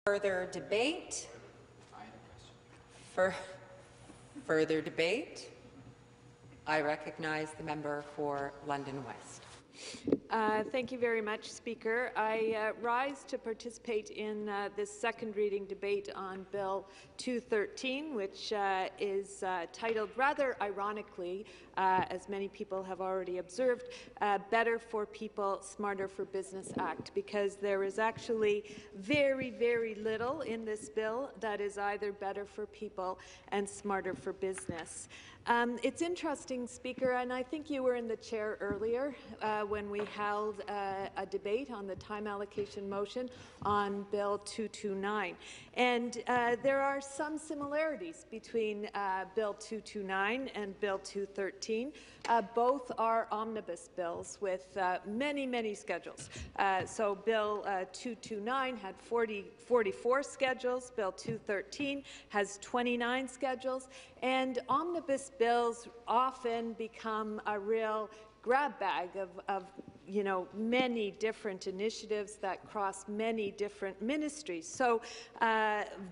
Further debate? For further debate? I recognize the member for London West. Thank you very much, Speaker. I rise to participate in this second reading debate on Bill 213, which is titled, rather ironically, as many people have already observed, Better for People, Smarter for Business Act, because there is actually very, very little in this bill that is either better for people and smarter for business. It's interesting, Speaker, and I think you were in the chair earlier when we held a debate on the time allocation motion on Bill 229. And there are some similarities between Bill 229 and Bill 213. Both are omnibus bills with many, many schedules. So Bill 229 had 44 schedules. Bill 213 has 29 schedules. And omnibus bills often become a real grab bag of many different initiatives that cross many different ministries. So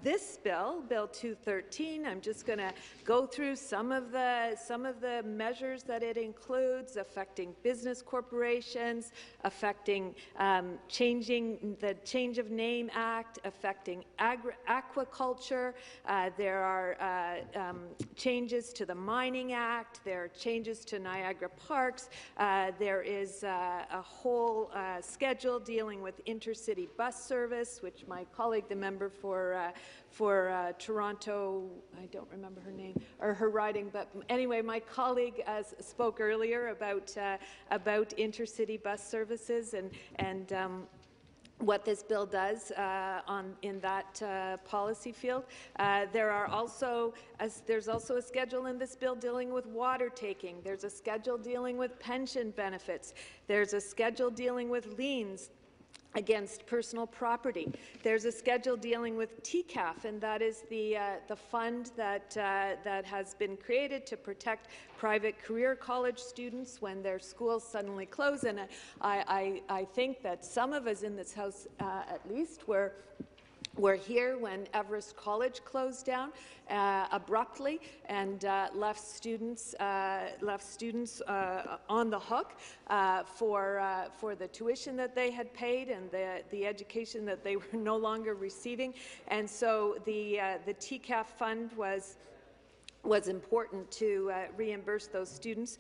this bill, Bill 213, I'm just going to go through some of the measures that it includes, affecting business corporations, affecting changing the Change of Name Act, affecting aquaculture. There are changes to the Mining Act. There are changes to Niagara Parks. There is a whole schedule dealing with intercity bus service, which my colleague, the member for Toronto, I don't remember her name or her riding, but anyway, my colleague spoke earlier about intercity bus services and what this bill does in that policy field. There's also a schedule in this bill dealing with water taking. There's a schedule dealing with pension benefits. There's a schedule dealing with liens against personal property. There's a schedule dealing with TCAF, and that is the fund that has been created to protect private career college students when their schools suddenly close. And I think that some of us in this House, at least, were here when Everest College closed down abruptly and left students on the hook for the tuition that they had paid and the education that they were no longer receiving. And so the TCAF fund was important to reimburse those students.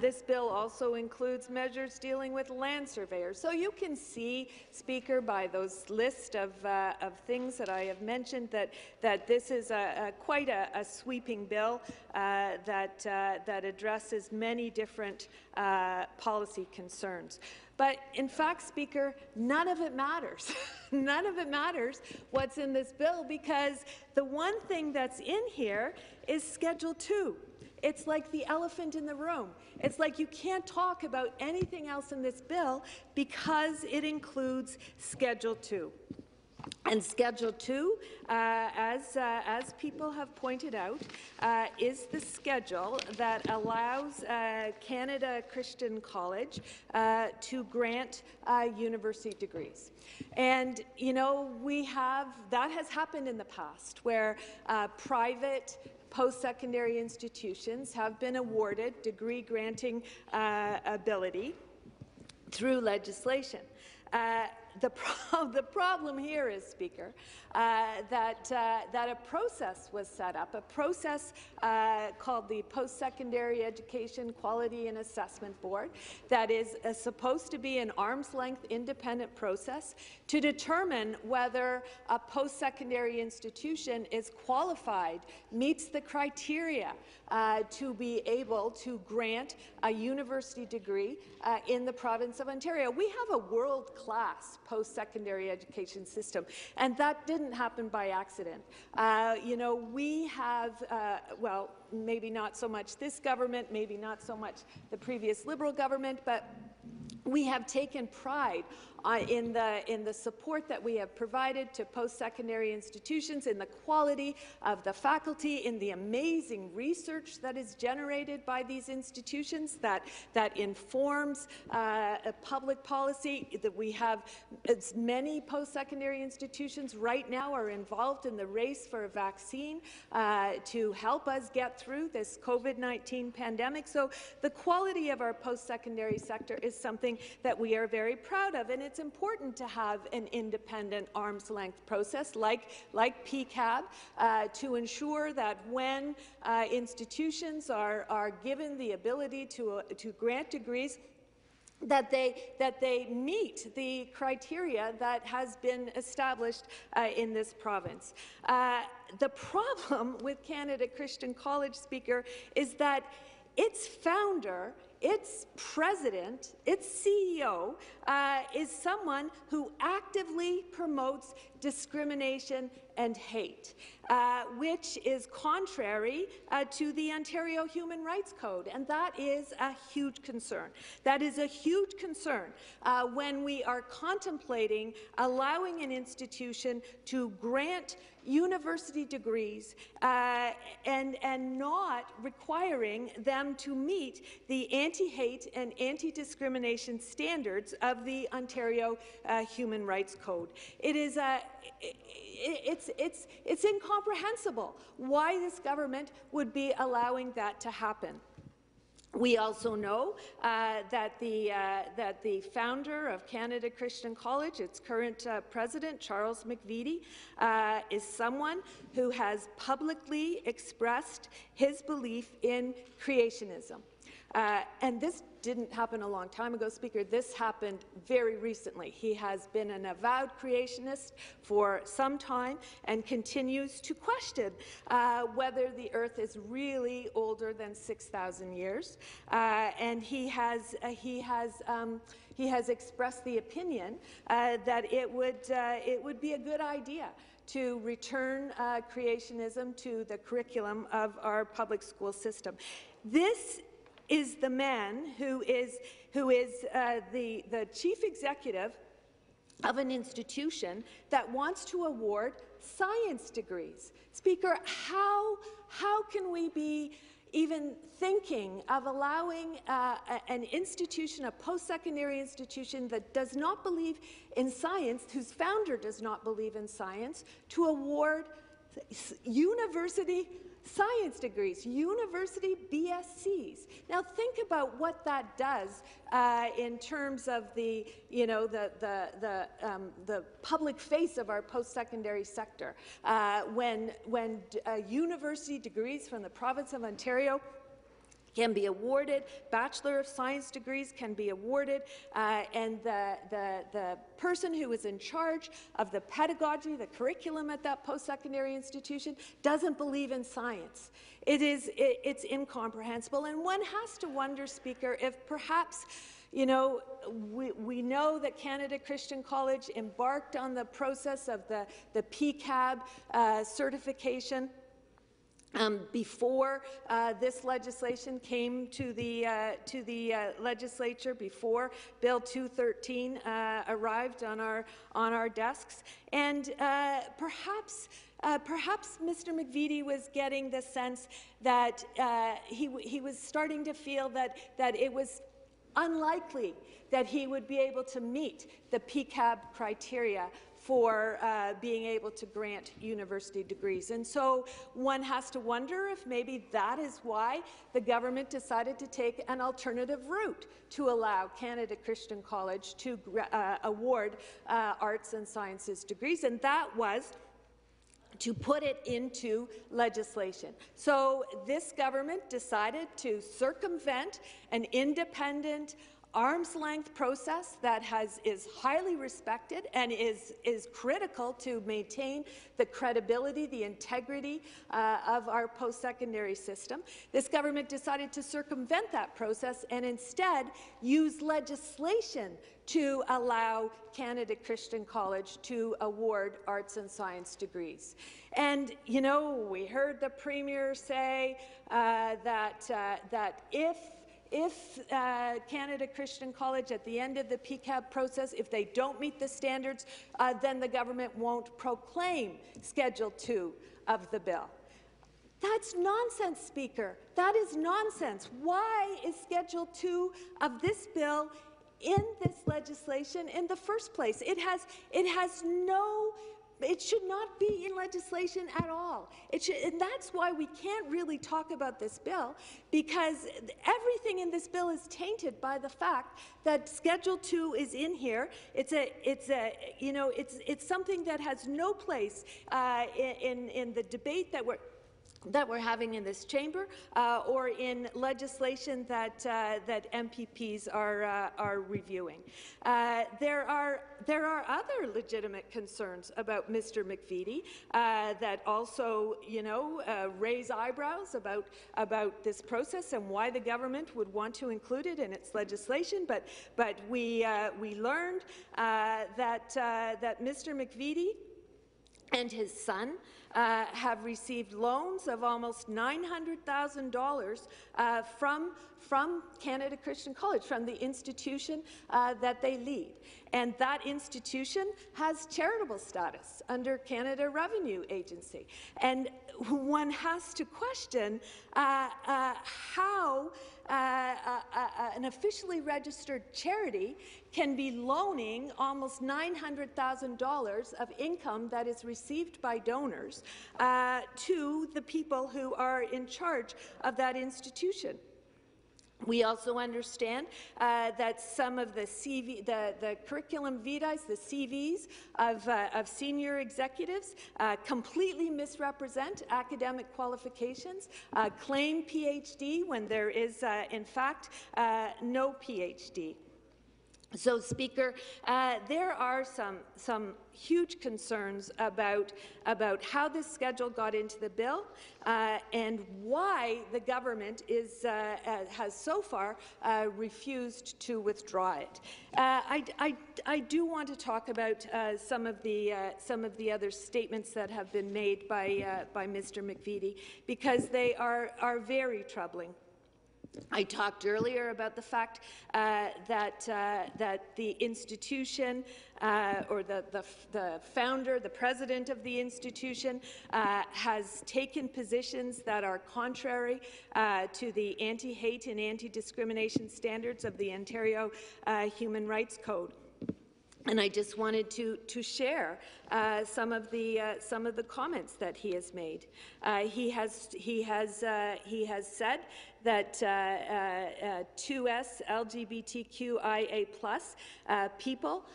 This bill also includes measures dealing with land surveyors. So you can see, Speaker, by those list of things that I have mentioned, that this is quite a sweeping bill that addresses many different policy concerns. But in fact, Speaker, none of it matters. None of it matters what's in this bill, because the one thing that's in here is Schedule 2. It's like the elephant in the room. It's like you can't talk about anything else in this bill because it includes Schedule 2. And Schedule 2, as people have pointed out, is the schedule that allows Canada Christian College to grant university degrees. And, you know, that has happened in the past, where private post-secondary institutions have been awarded degree-granting ability through legislation. The problem here is, Speaker, that a process was set up, a process called the Post-Secondary Education Quality and Assessment Board, that is supposed to be an arm's-length independent process to determine whether a post-secondary institution is qualified, meets the criteria to be able to grant a university degree in the province of Ontario. We have a world-class post-secondary education system, and that didn't happen by accident. We have, well, maybe not so much this government, maybe not so much the previous Liberal government, but we have taken pride in the support that we have provided to post-secondary institutions, in the quality of the faculty, in the amazing research that is generated by these institutions that informs public policy. That we have as many post-secondary institutions right now are involved in the race for a vaccine to help us get through this COVID-19 pandemic. So the quality of our post-secondary sector is something that we are very proud of, and it's important to have an independent arm's-length process like PCAB to ensure that when institutions are given the ability to grant degrees, that they meet the criteria that has been established in this province. The problem with Canada Christian College, Speaker, is that its founder, its president, its CEO is someone who actively promotes discrimination and hate, which is contrary to the Ontario Human Rights Code, and that is a huge concern. That is a huge concern when we are contemplating allowing an institution to grant university degrees and not requiring them to meet the anti-hate and anti-discrimination standards of the Ontario Human Rights Code. It is it's incomprehensible why this government would be allowing that to happen. We also know that the founder of Canada Christian College, its current president, Charles McVety, is someone who has publicly expressed his belief in creationism. And this didn't happen a long time ago, Speaker. This happened very recently. He has been an avowed creationist for some time and continues to question whether the Earth is really older than 6,000 years. And he has expressed the opinion that it would be a good idea to return creationism to the curriculum of our public school system. This is the man who is the chief executive of an institution that wants to award science degrees. Speaker, how can we be even thinking of allowing an institution, a post-secondary institution that does not believe in science, whose founder does not believe in science, to award university science degrees, university BScs. Now think about what that does in terms of the public face of our post-secondary sector. When university degrees from the province of Ontario can be awarded, Bachelor of Science degrees can be awarded, and the person who is in charge of the pedagogy, the curriculum at that post-secondary institution doesn't believe in science. It's incomprehensible, and one has to wonder, Speaker, if perhaps we know that Canada Christian College embarked on the process of the PCAB certification before this legislation came to the legislature, before Bill 213 arrived on our desks, and perhaps Mr. McVety was getting the sense that he was starting to feel that it was unlikely that he would be able to meet the PCAB criteria for being able to grant university degrees. And so one has to wonder if maybe that is why the government decided to take an alternative route to allow Canada Christian College to award arts and sciences degrees, and that was to put it into legislation. So this government decided to circumvent an independent arm's-length process that is highly respected and is critical to maintain the credibility, the integrity of our post-secondary system. This government decided to circumvent that process and instead use legislation to allow Canada Christian College to award arts and science degrees. And, we heard the Premier say that if Canada Christian College, at the end of the PCAB process, if they don't meet the standards, then the government won't proclaim Schedule 2 of the bill. That's nonsense, Speaker. That is nonsense. Why is Schedule 2 of this bill in this legislation in the first place? It should not be in legislation at all. And that's why we can't really talk about this bill, because everything in this bill is tainted by the fact that Schedule 2 is in here. It's something that has no place in the debate that we're having in this chamber, or in legislation that MPPs are reviewing. There are other legitimate concerns about Mr. McVety that also, raise eyebrows about this process and why the government would want to include it in its legislation. But we learned that Mr. McVety and his son have received loans of almost $900,000 from Canada Christian College, from the institution that they lead. And that institution has charitable status under Canada Revenue Agency. And one has to question how an officially registered charity can be loaning almost $900,000 of income that is received by donors to the people who are in charge of that institution. We also understand that some of the curriculum vitae, the CVs of senior executives completely misrepresent academic qualifications, claim PhD when there is, in fact, no PhD. So, Speaker, there are some huge concerns about how this schedule got into the bill and why the government has so far refused to withdraw it. I do want to talk about some of the other statements that have been made by Mr. McVety, because they are very troubling. I talked earlier about the fact that the institution or the founder, the president of the institution, has taken positions that are contrary to the anti-hate and anti-discrimination standards of the Ontario Human Rights Code. And I just wanted to share some of the comments that he has made. He has said that 2S LGBTQIA+ people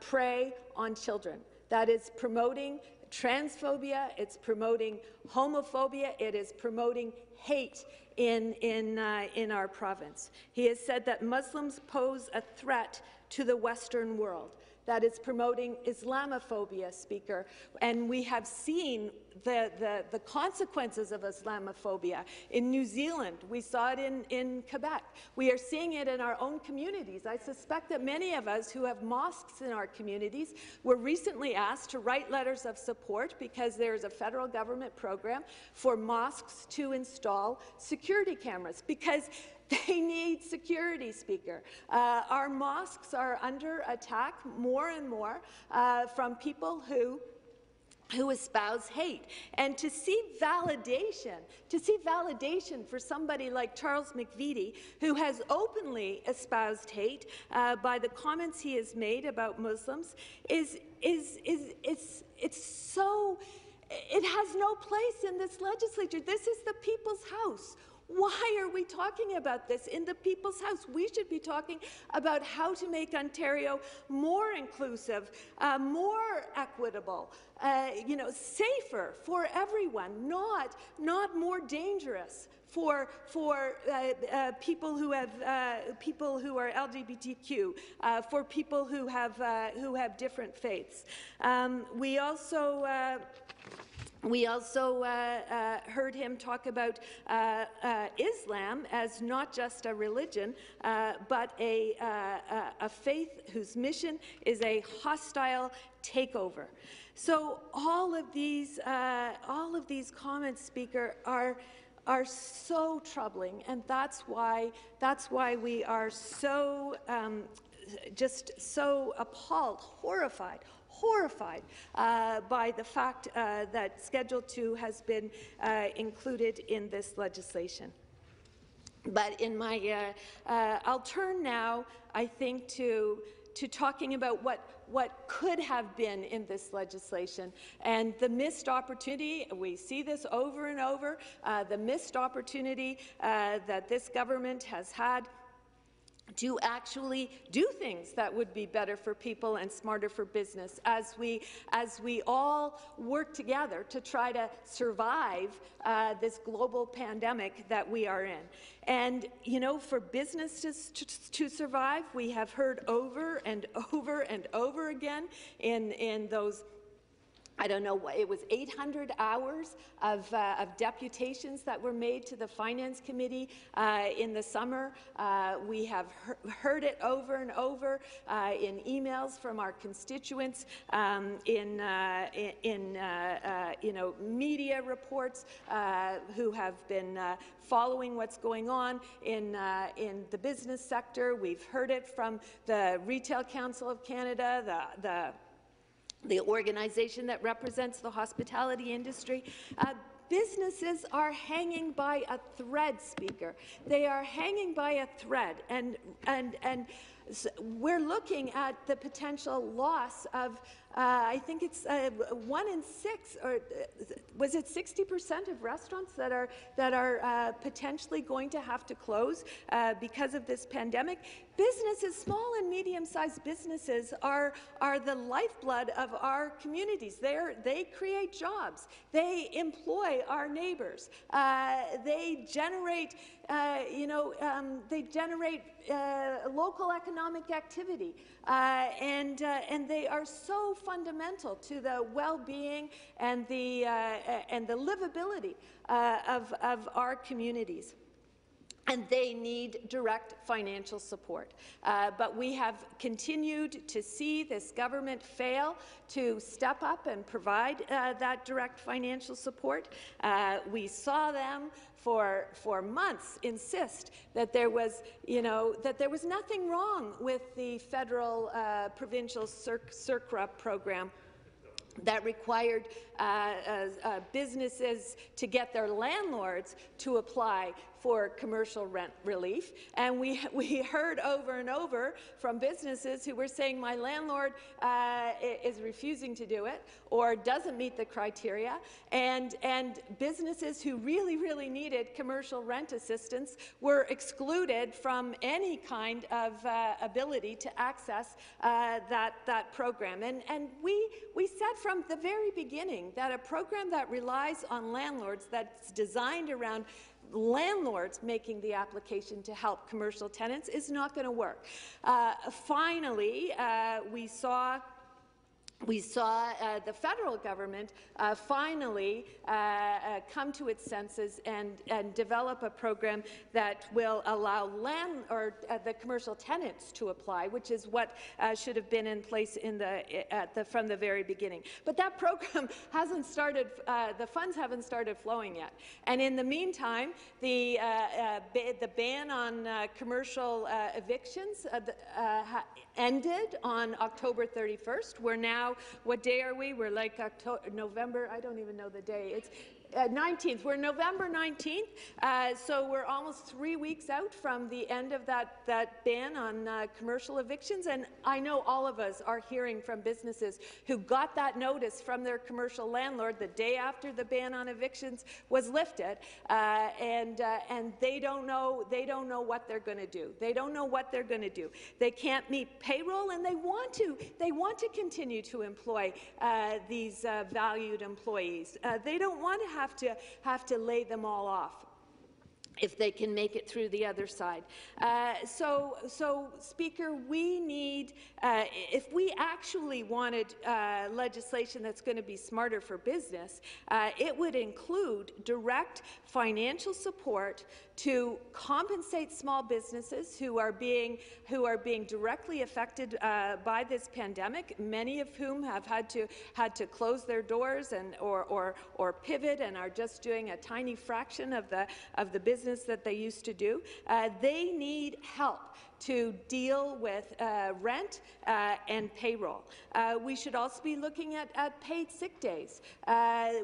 prey on children. That is promoting transphobia. It's promoting homophobia. It is promoting hate in our province. He has said that Muslims pose a threat to the Western world. That is promoting Islamophobia, Speaker. And we have seen the consequences of Islamophobia in New Zealand. We saw it in Quebec. We are seeing it in our own communities. I suspect that many of us who have mosques in our communities were recently asked to write letters of support, because there is a federal government program for mosques to install security cameras, because they need security, Speaker. Our mosques are under attack more and more from people who espouse hate. And to see validation for somebody like Charles McVety, who has openly espoused hate by the comments he has made about Muslims, it has no place in this legislature. This is the people's house. Why are we talking about this in the people's house? We should be talking about how to make Ontario more inclusive, more equitable, safer for everyone, not more dangerous for people who are LGBTQ, for people who have different faiths. We also heard him talk about Islam as not just a religion, but a faith whose mission is a hostile takeover. So all of these comments, Speaker, are are so troubling, and that's why we are so just so appalled, horrified by the fact that Schedule 2 has been included in this legislation. But in my, I'll turn now, I think, to talking about what could have been in this legislation and the missed opportunity. We see this over and over, the missed opportunity that this government has had to actually do things that would be better for people and smarter for business as we all work together to try to survive this global pandemic that we are in. And, you know, for businesses to survive, we have heard over and over and over again in those, I don't know, it was 800 hours of deputations that were made to the Finance Committee in the summer. We have heard it over and over in emails from our constituents, in you know, media reports who have been following what's going on in the business sector. We've heard it from the Retail Council of Canada, the organization that represents the hospitality industry. Businesses are hanging by a thread, Speaker. They are hanging by a thread, and we're looking at the potential loss of, I think it's 1 in 6, or was it 60% of restaurants that are potentially going to have to close because of this pandemic. Businesses, small and medium-sized businesses, are the lifeblood of our communities. They create jobs. They employ our neighbours. They generate, they generate local economic activity, and they are so fundamental to the well-being and the livability of our communities. And they need direct financial support. But we have continued to see this government fail to step up and provide that direct financial support. We saw them for months insist that there was, nothing wrong with the federal provincial CERCRA program that required businesses to get their landlords to apply for commercial rent relief. And we heard over and over from businesses who were saying, my landlord is refusing to do it or doesn't meet the criteria. And businesses who really, really needed commercial rent assistance were excluded from any kind of ability to access that program. And we said from the very beginning that a program that relies on landlords, that's designed around landlords making the application to help commercial tenants, is not going to work. Finally, we saw the federal government finally come to its senses and develop a program that will allow the commercial tenants to apply, which is what should have been in place from the very beginning. But that program hasn't started. The funds haven't started flowing yet. And in the meantime, the ban on commercial evictions ended on October 31st. We're now, what day are we? We're like November, I don't even know the day. It's 19th. We're November 19th, so we're almost 3 weeks out from the end of that ban on commercial evictions, and I know all of us are hearing from businesses who got that notice from their commercial landlord the day after the ban on evictions was lifted, and they don't know what they're going to do. They don't know what they're going to do. They can't meet payroll, and they want to continue to employ these valued employees. They don't want to have to lay them all off. if they can make it through the other side. So, Speaker, we need, if we actually wanted legislation that's going to be smarter for business, it would include direct financial support to compensate small businesses who are being directly affected by this pandemic, many of whom have had to close their doors and or pivot and are just doing a tiny fraction of the business that they used to do. They need help to deal with rent and payroll. We should also be looking at paid sick days.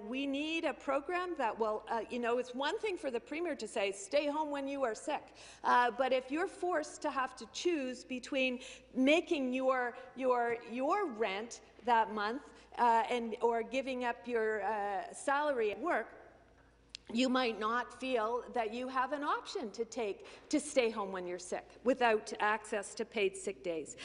We need a program that will, it's one thing for the Premier to say, stay home when you are sick, but if you're forced to have to choose between making your rent that month or giving up your salary at work, you might not feel that you have an option to stay home when you're sick without access to paid sick days.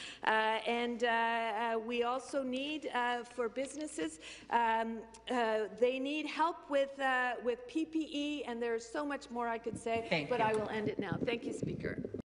We also need, for businesses, they need help with PPE, and there's so much more I could say, but I will end it now. Thank you, Speaker.